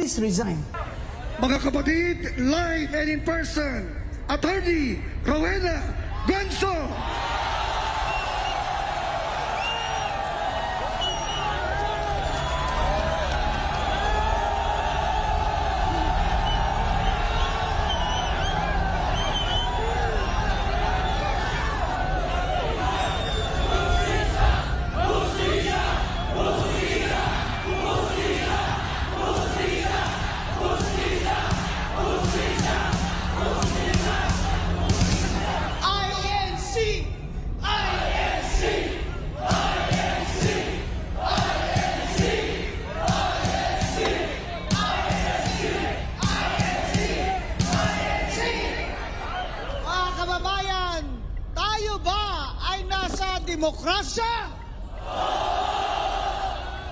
please resign. Mga kapatid, live and in person, Attorney Rowena Gonzo. Demokrasya?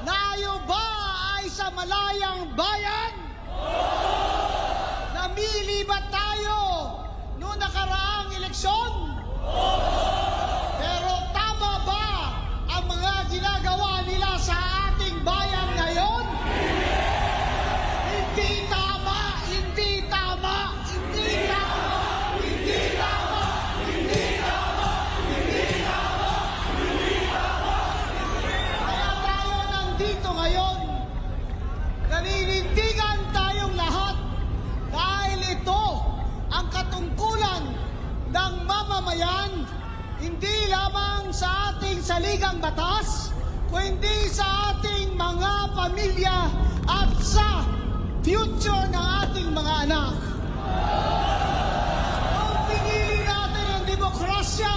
Tayo ba ay sa malayang bayan? Namili ba tayo noong nakaraang eleksyon? Pero tama ba ang mga ginagawa nila sa ating bayan ngayon? Hindi tama, hindi tama, hindi tama, hindi tama, hindi tama, hindi tama. Kaya tayo nandito ngayon, naninindigan tayong lahat dahil ito ang katungkulan ng mamamayan, hindi lamang sa ating saligang batas, kundi sa ating mga pamilya at sa future ng ating mga anak. Kung pinili natin ang demokrasya,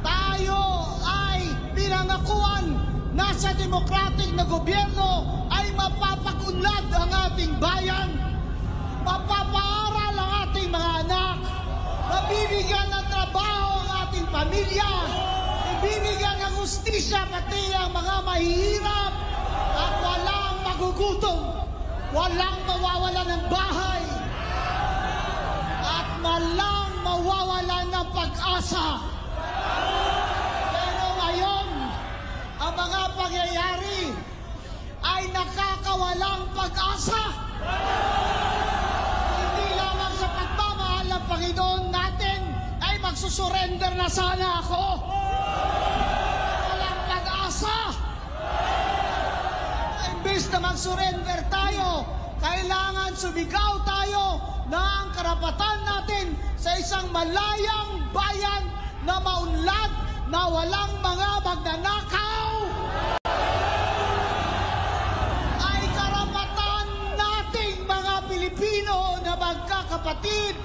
tayo ay pinangakuan na sa demokratik na gobyerno ay mapapagunlad ang ating bayan, mapapaaral ang ating mga anak, mabibigyan ng trabaho ang ating pamilya, ibibigyan ng hustisya pati ang mga mahihirap at walang magugutom, walang mawawalan ng bahay, at walang mawawalan ng pag-asa. Pero ngayon, ang mga pangyayari ay nakakawalang pag-asa. Hindi lamang sa pagmamahal ng Panginoon natin ay magsusurrender na sana ako. Walang pag-asa. Imbes na mag-surrender tayo, kailangan sumigaw tayo na ang karapatan natin sa isang malayang bayan na maunlad, na walang mga magnanakaw, ay karapatan nating mga Pilipino na magkakapatid,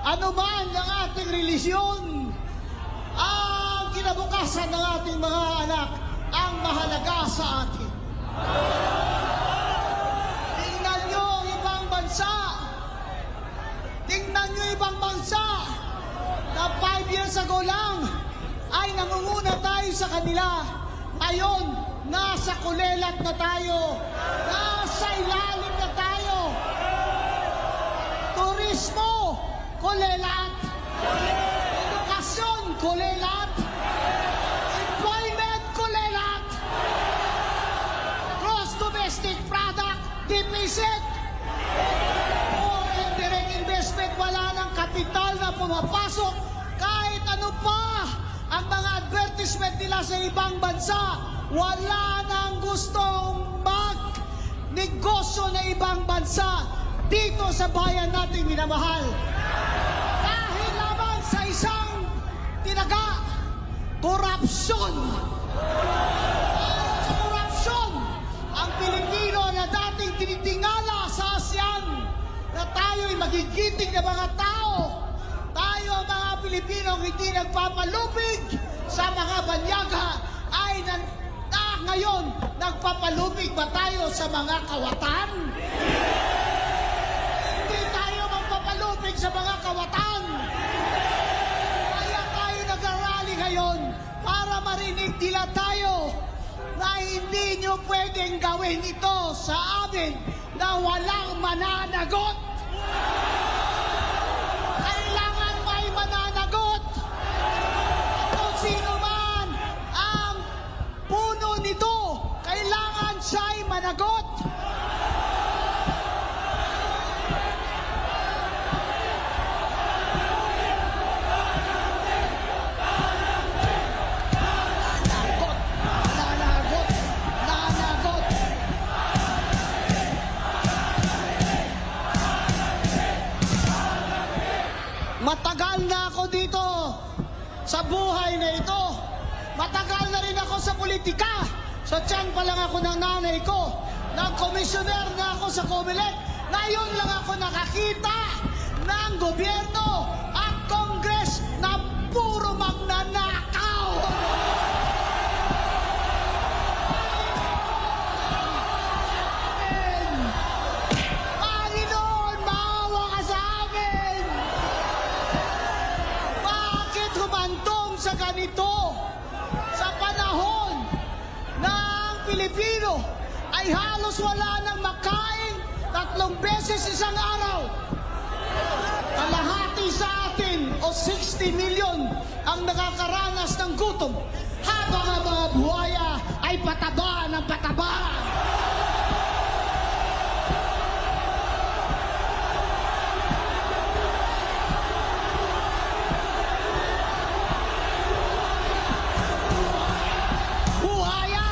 anuman ang ating relisyon. Ang kinabukasan ng ating mga anak ang mahalaga sa atin. Tingnan nyo ang ibang bansa. Tingnan nyo ibang bansa na 5 years ago lang ay nangunguna tayo sa kanila. Ngayon, nasa kulelat na tayo. Nasa ilalim na tayo. Turismo, kulelat. Edukasyon, kulelat. Employment, kulelat. Gross domestic product, deficit. Foreign direct investment, wala ng kapital na pumapasok. Kahit ano pa ang mga advertisement nila sa ibang bansa, wala nang gustong mag-negosyo na ibang bansa dito sa bayan natin minamahal. Dahil lamang sa isang tinaga, korupsyon. Sa korupsyon, ang Pilipino na dating tinitingala sa ASEAN na tayo'y magigiting na mga tao, tayo ang mga Pilipinong hindi nagpapalupig sa mga banyaga, ay ngayon nagpapalupig ba tayo sa mga kawatan? Hindi tayo magpapalupig sa mga kawatan. Kaya tayo nag-arali ngayon para marinig nila tayo na hindi nyo pwedeng gawin ito sa amin na walang mananagot. Kailangan may mananagot. Kung sino man ang puno nito, kailangan siya'y managot. na ako dito sa buhay na ito. Matagal na rin ako sa politika. So tiyan pa lang ako ng nanay ko. Nag-komisyoner na ako sa Comelec. Ngayon lang ako nakakita ng gobyerno at Congress na puro magnanakaw. Panginoon, maawa ka sa amin. Bakit humantong sa ganito? Sa panahon ng Pilipino ay halos wala nang makain 3 beses isang araw. Kalahati sa atin o 60 milyon ang nakakaranas ng gutom habang ang mga buhaya ay pataba ng pataba. Buhaya!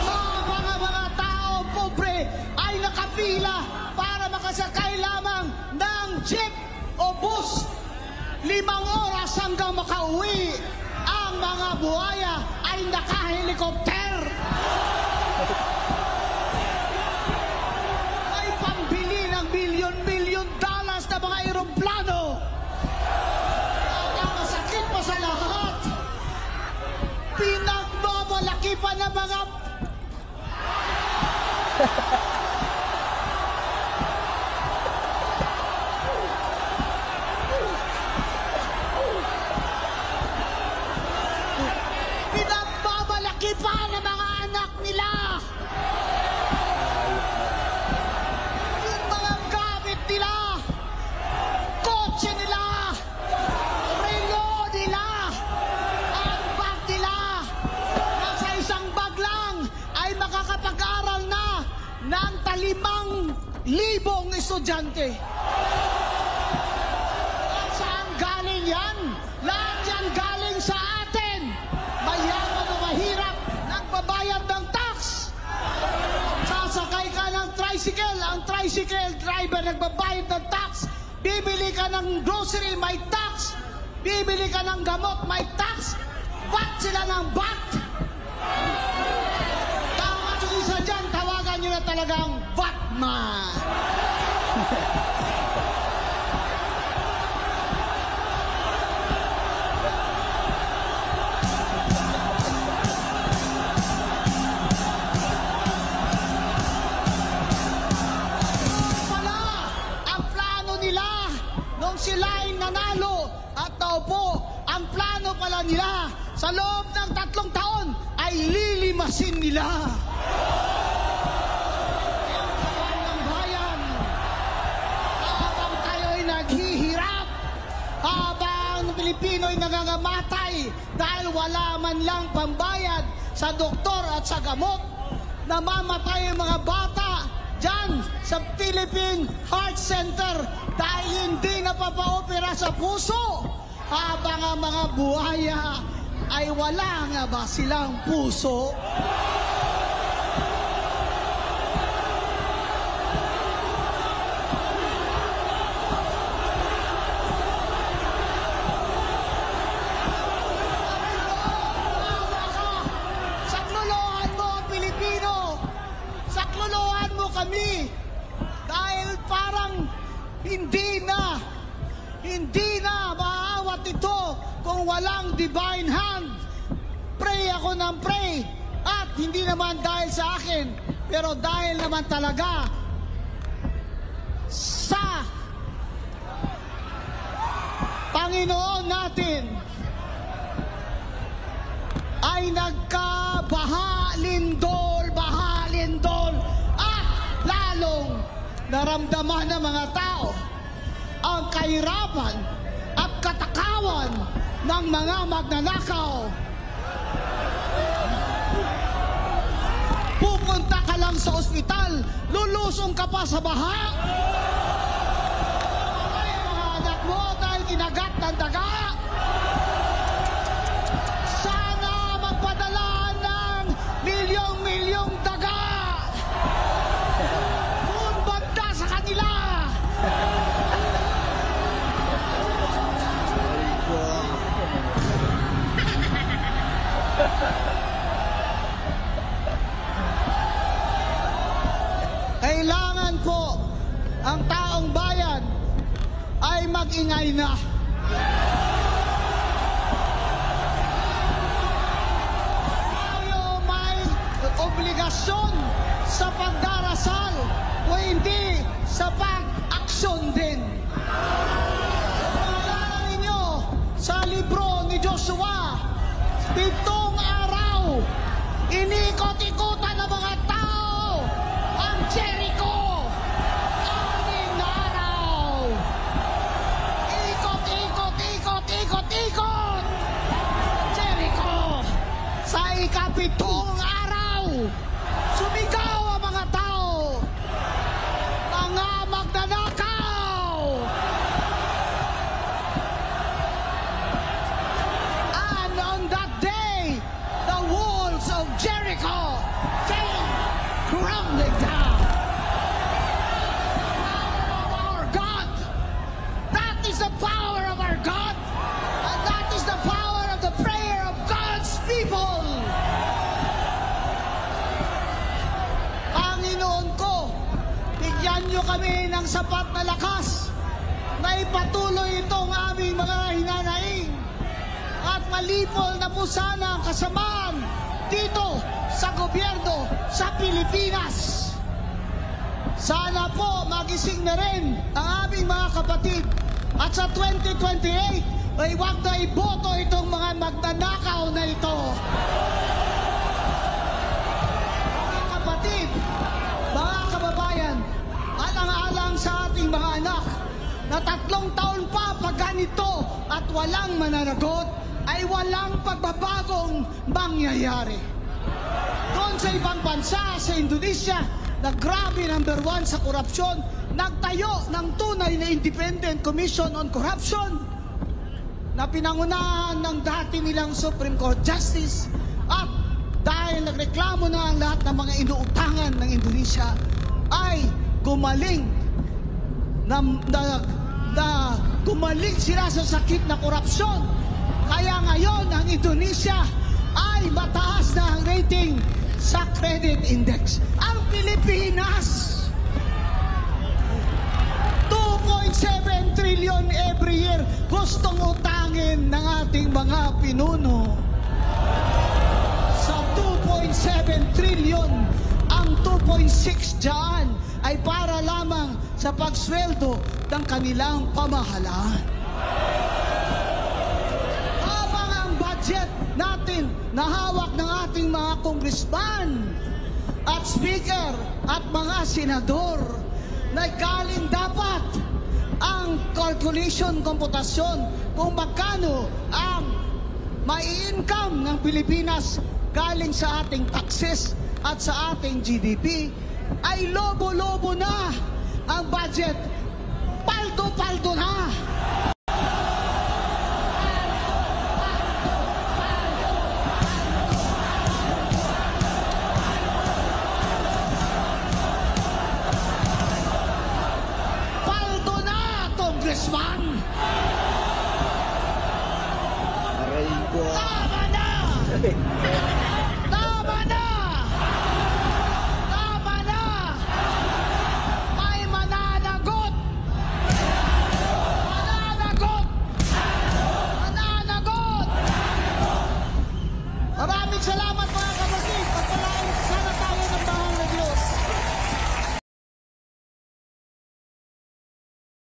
Habang ang mga tao pobre ay nakapila para makasakay lamang ng jeep o bus, 5 oras hanggang makauwi. Ang mga buhaya ay nakahelikopter. Ay pambili ng milyon-milyon dollars na mga eroplano. At ang masakit pa sa lahat, pinagmamalaki pa ng mga pinagmamalaki pa ng mga anak nila. Yung mga gamit nila, kotse nila, relo nila, ang bag nila, nasa isang bag lang ay makakapag-aral na ng 5,000 estudyante. At saan galing yan? Lahat yan galing sa atin. Mayaman o mahirap, nagbabayad ng tax. Sasakay ka ng tricycle, ang tricycle driver nagbabayad ng tax. Bibili ka ng grocery, may tax. Bibili ka ng gamot, may tax. Bat sila ng bat. Tawag yung isa dyan, tawagan nyo na talagang Batman. Pala, ang plano nila nung sila'y nanalo at naupo, ang plano pala nila sa loob ng 3 taon ay lilimasin nila ang bayan. Habang tayo'y naghihirap, habang ang Pilipino'y nangangamatay dahil wala man lang pambayad sa doktor at sa gamot, namamatay ang mga bata dyan sa Philippine Heart Center dahil hindi napapaopera sa puso, habang ang mga buhaya ay wala nga ba silang puso? Saklolohan mo ang Pilipino. Saklolohan mo kami. Dahil parang hindi na maaawat ito kung walang divine hand. Pray ako ng pray. At hindi naman dahil sa akin, pero dahil naman talaga sa Panginoon natin ay nagkabaha, lindol, at lalong naramdaman ng mga tao ang kahirapan at katakawan ng mga magnanakaw. Pupunta ka lang sa ospital, lulusong ka pa sa baha. Ay, mga anak mo dahil kinagat ng daga. Sana magpadala ng milyong daga Kailangan po ang taong bayan ay mag-ingay na. Tayo may obligasyon sa pagdarasal o hindi sa pag-aksyon din. Maalala ninyo sa libro ni Joshua, 7 araw, inikot-ikutan ng mga tao ang Jericho. 6 na araw. Ikot, ikot, ikot, ikot, ikot. Jericho. Sa ikapitong araw, sumigaw ang mga tao. Mga magnanakaw. And on that day, the walls of Jericho came crumbling down. Our God, that is the power of our God, and that is the power of the prayer of God's people. Panginoon ko, bigyan niyo kami ng sapat na lakas na ipatuloy itong aming mga hinanaing at malipol na po sana ang kasamaan dito sa gobyerno sa Pilipinas. Sana po magising na rin ang aming mga kapatid at sa 2028 ay huwag na iboto itong mga magnanakaw na ito. Mga kapatid, mga kababayan, alang-alang sa ating mga anak na 3 taon pa pag ganito at walang mananagot, ay walang pagbabagong mangyayari. Doon sa ibang bansa, sa Indonesia, na grabe #1 sa korupsyon, nagtayo ng tunay na Independent Commission on Corruption na pinangunahan ng dati nilang Supreme Court Justice, at dahil nagreklamo na ang lahat ng mga inuutangan ng Indonesia, ay gumaling gumaling sila sa sakit na korupsyon. Kaya ngayon ang Indonesia ay mataas na ang rating sa credit index. Ang Pilipinas, 2.7 trillion every year gustong utangin ng ating mga pinuno. Sa 2.7 trillion, ang 2.6 dyan ay para lamang sa pagsweldo ng kanilang pamahalaan. Habang ang budget natin na hawak ng ating mga congressman at speaker at mga senador, na galing dapat ang calculation, komputasyon kung magkano ang mai-income ng Pilipinas galing sa ating taxes at sa ating GDP, ay lobo-lobo na ang budget. Paldo-paldo na. Paldo na, Congressman. Aray ko. Tama na.